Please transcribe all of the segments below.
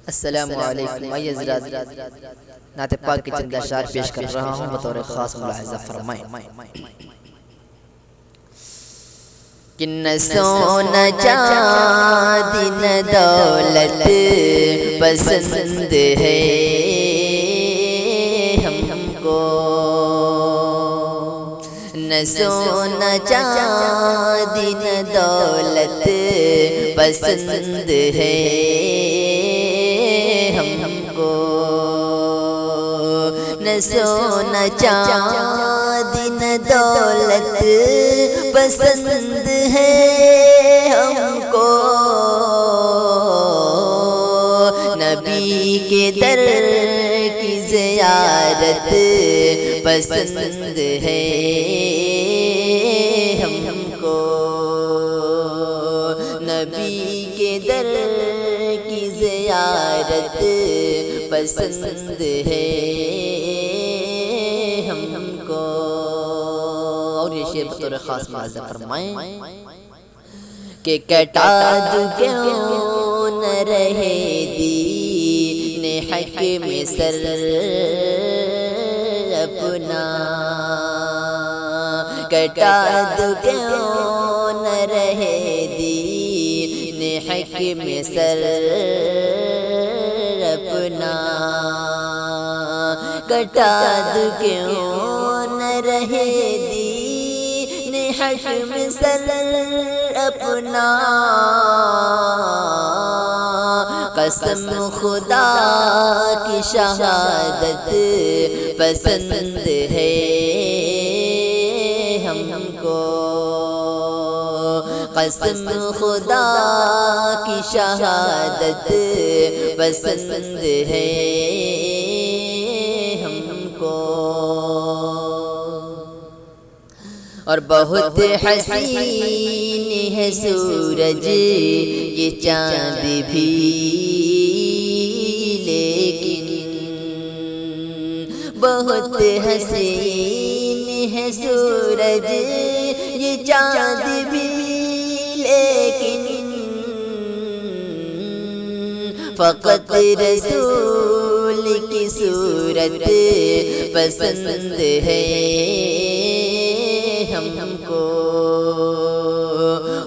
السلام علیکم. آئیے حضرات نعت پاک کے چند اشعار پیش کر رہا ہوں بطور خاص ملاحظہ فرمائیں کہ نہ سونا چاندی نہ دولت پسند ہے ہم کو، نہ سونا چاندی نہ دولت پسند ہے ہم کو، نہ سونا چاندی نہ دولت پسند ہے ہم کو، نبی کے در کی زیارت پسند ہے ہم کو، نبی کے در کی زیارت پسند ہے ہم کو. اور یہ شعر بطور خاص ملاحظہ فرمائیں کہ کٹا دو کیوں نہ رہے دین حق میں سر اپنا، کٹا دو کیوں نہ رہے دین حق میں سر اپنا، کٹا دو کیوں نہ رہے دین حق میں سر اپنا، قسم خدا کی شہادت پسند ہے ہم کو، قسم خدا کی شہادت پسند ہے ہم کو. اور بہت حسین ہے سورج یہ چاند بھی، لیکن بہت حسین ہے سورج یہ چاند بھی، لیکن فقط رسول کی صورت پسند ہے ہم کو،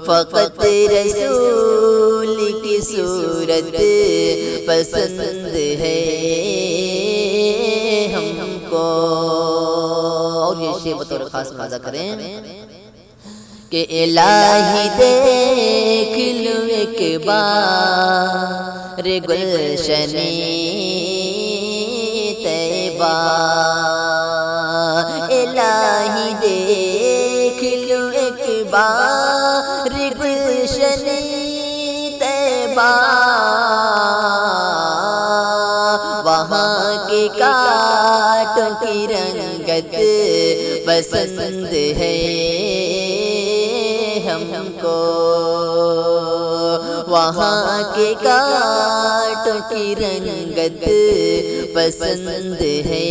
فقط رسول کی صورت پسند ہے ہم کو. اور یہ شعر بطور خاص ملاحظہ کریں کہ الہی دیکھ لو ایک بار گلشن طیبہ، الہی دیکھ لو ایک بار گلشن طیبہ، وہاں کے کانٹوں کی رنگت پسند ہے ہم کو، وہاں کے کانٹوں کی رنگت پسند ہے